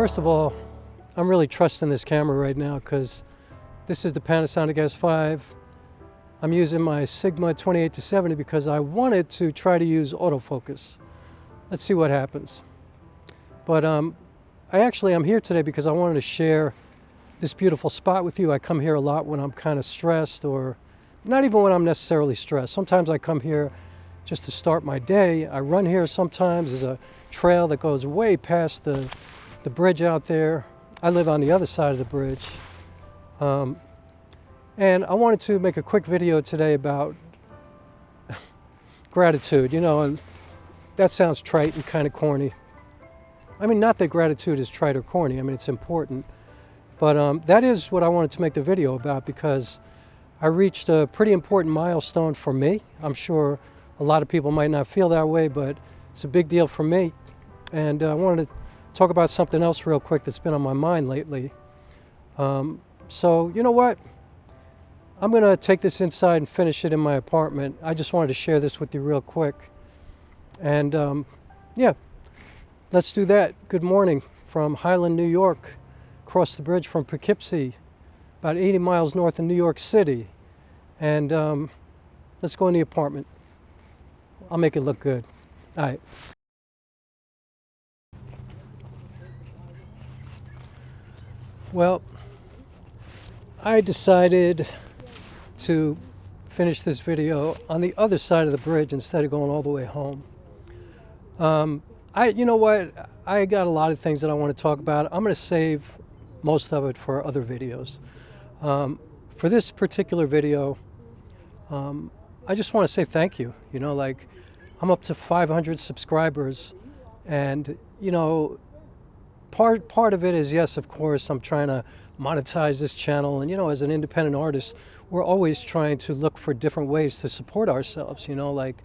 First of all, I'm really trusting this camera right now because this is the Panasonic S5. I'm using my Sigma 28-70 because I wanted to try to use autofocus. Let's see what happens. But I'm here today because I wanted to share this beautiful spot with you. I come here a lot when I'm kind of stressed, or not even when I'm necessarily stressed. Sometimes I come here just to start my day. I run here sometimes. There's a trail that goes way past the bridge out there. I live on the other side of the bridge. And I wanted to make a quick video today about gratitude. You know, and that sounds trite and kind of corny. I mean, not that gratitude is trite or corny. I mean, it's important. But that is what I wanted to make the video about, because I reached a pretty important milestone for me. I'm sure a lot of people might not feel that way, but it's a big deal for me. And I wanted to talk about something else real quick that's been on my mind lately. So, you know what? I'm going to take this inside and finish it in my apartment. I just wanted to share this with you real quick. And yeah, let's do that. Good morning from Highland, New York, across the bridge from Poughkeepsie, about 80 miles north of New York City. And let's go in the apartment. I'll make it look good. All right. Well, I decided to finish this video on the other side of the bridge instead of going all the way home. You know what? I got a lot of things that I want to talk about. I'm going to save most of it for other videos. For this particular video, I just want to say thank you. You know, like, I'm up to 500 subscribers, and you know, part of it is, yes, of course, I'm trying to monetize this channel, and you know, as an independent artist, we're always trying to look for different ways to support ourselves. You know, like,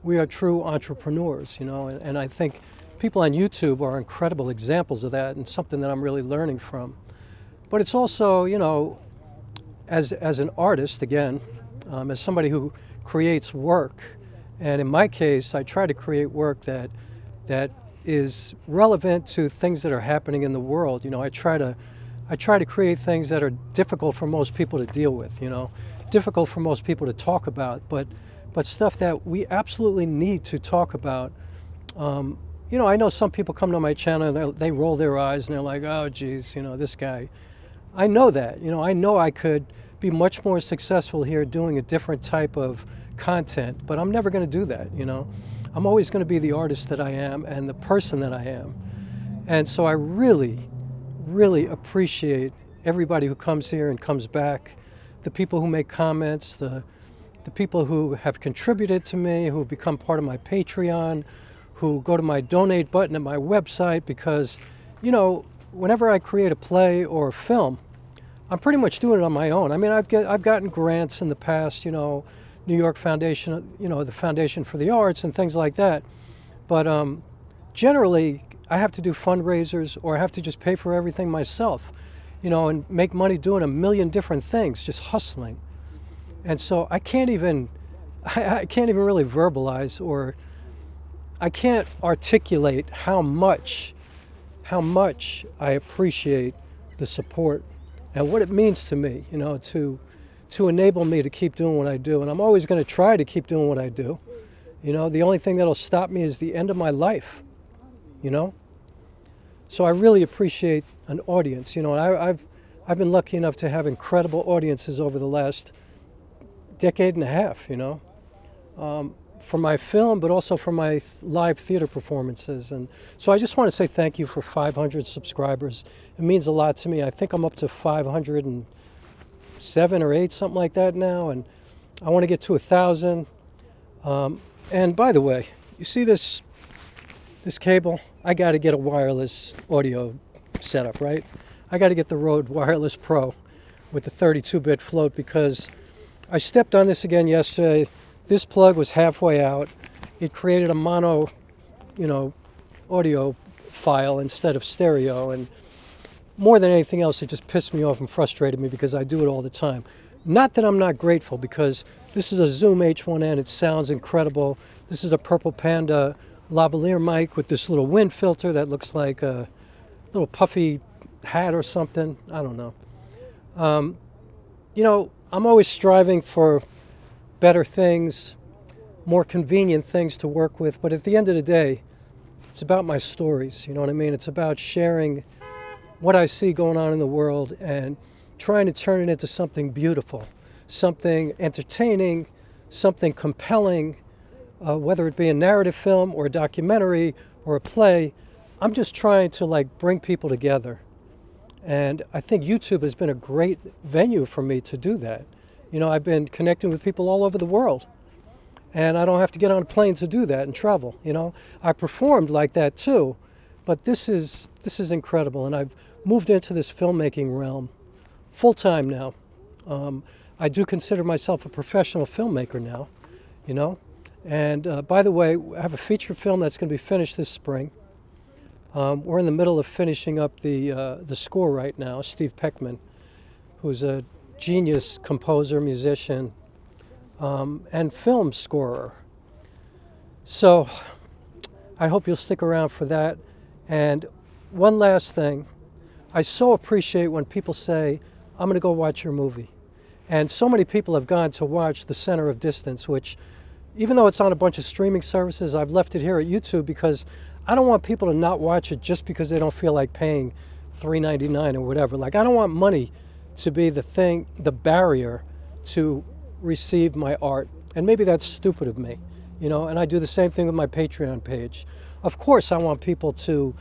we are true entrepreneurs. You know, and I think people on YouTube are incredible examples of that, and something that I'm really learning from. But it's also, you know, as an artist, again, as somebody who creates work, and in my case, I try to create work that is relevant to things that are happening in the world. You know, I try to create things that are difficult for most people to deal with, you know, difficult for most people to talk about, but stuff that we absolutely need to talk about. You know, I know some people come to my channel and they roll their eyes and they're like, oh, geez, you know, this guy. I know that, you know I could be much more successful here doing a different type of content, but I'm never going to do that, you know. I'm always going to be the artist that I am and the person that I am. And so I really, really appreciate everybody who comes here and comes back, the people who make comments, the people who have contributed to me, who have become part of my Patreon, who go to my donate button at my website, because, you know, whenever I create a play or a film, I'm pretty much doing it on my own. I mean, I've gotten grants in the past, you know, New York Foundation, you know, the Foundation for the Arts and things like that. But generally, I have to do fundraisers, or I have to just pay for everything myself, you know, and make money doing a million different things, just hustling. And so I can't even really verbalize, or I can't articulate how much I appreciate the support and what it means to me, you know, to enable me to keep doing what I do. And I'm always going to try to keep doing what I do. You know, the only thing that'll stop me is the end of my life, you know. So I really appreciate an audience. You know, and I've been lucky enough to have incredible audiences over the last decade and a half, you know, for my film, but also for my live theater performances. And so I just want to say thank you for 500 subscribers. It means a lot to me. I think I'm up to 507 or 8, something like that now, and I want to get to 1,000. And by the way, you see this cable? I got to get a wireless audio setup, right? I got to get the Rode Wireless Pro with the 32-bit float, because I stepped on this again yesterday. This plug was halfway out. It created a mono, you know, audio file instead of stereo, and more than anything else, it just pissed me off and frustrated me, because I do it all the time. Not that I'm not grateful, because this is a Zoom H1N. It sounds incredible. This is a purple Panda lavalier mic with this little wind filter that looks like a little puffy hat or something. I don't know. You know, I'm always striving for better things, more convenient things to work with, but at the end of the day, it's about my stories, you know what I mean? It's about sharing what I see going on in the world and trying to turn it into something beautiful, something entertaining, something compelling, whether it be a narrative film or a documentary or a play. I'm just trying to like bring people together. And I think YouTube has been a great venue for me to do that. You know, I've been connecting with people all over the world, and I don't have to get on a plane to do that and travel. You know, I performed like that too, but this is incredible. And I've moved into this filmmaking realm full time now. I do consider myself a professional filmmaker now, you know. And by the way, I have a feature film that's going to be finished this spring. We're in the middle of finishing up the score right now. Steve Peckman, who's a genius composer, musician, and film scorer. So I hope you'll stick around for that. And one last thing, I so appreciate when people say, I'm going to go watch your movie. And so many people have gone to watch The Center of Distance, which, even though it's on a bunch of streaming services, I've left it here at YouTube because I don't want people to not watch it just because they don't feel like paying $3.99 or whatever. Like, I don't want money to be the thing, the barrier to receive my art. And maybe that's stupid of me, you know, and I do the same thing with my Patreon page. Of course, I want people to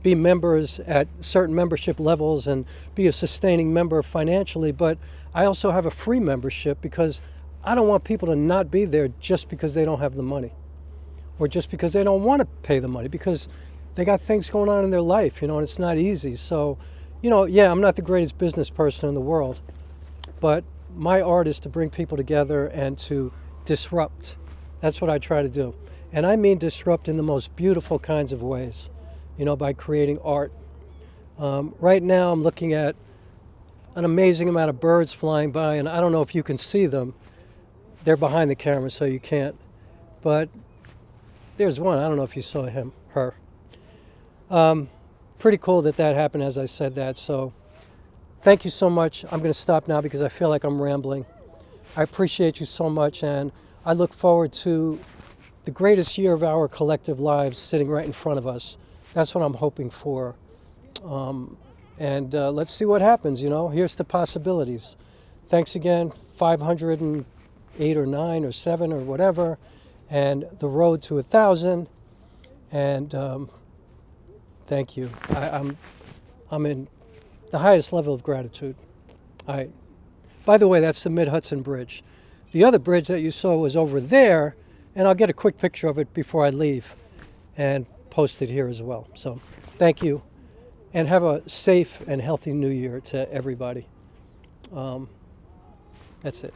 be members at certain membership levels and be a sustaining member financially, but I also have a free membership because I don't want people to not be there just because they don't have the money or just because they don't want to pay the money because they got things going on in their life, you know, and it's not easy. So, you know, yeah, I'm not the greatest business person in the world, but my art is to bring people together and to disrupt. That's what I try to do. And I mean disrupt in the most beautiful kinds of ways, you know, by creating art. Right now I'm looking at an amazing amount of birds flying by, and I don't know if you can see them. They're behind the camera, so you can't. But there's one. I don't know if you saw him, her. Pretty cool that happened as I said that. So thank you so much. I'm going to stop now because I feel like I'm rambling. I appreciate you so much, and I look forward to the greatest year of our collective lives sitting right in front of us. That's what I'm hoping for. Let's see what happens, you know. Here's the possibilities. Thanks again, 508 or 9 or 7 or whatever, and the road to 1,000. And thank you. I'm in the highest level of gratitude. All right. By the way, that's the Mid-Hudson Bridge. The other bridge that you saw was over there, and I'll get a quick picture of it before I leave and post it here as well. So thank you, and have a safe and healthy new year to everybody. That's it.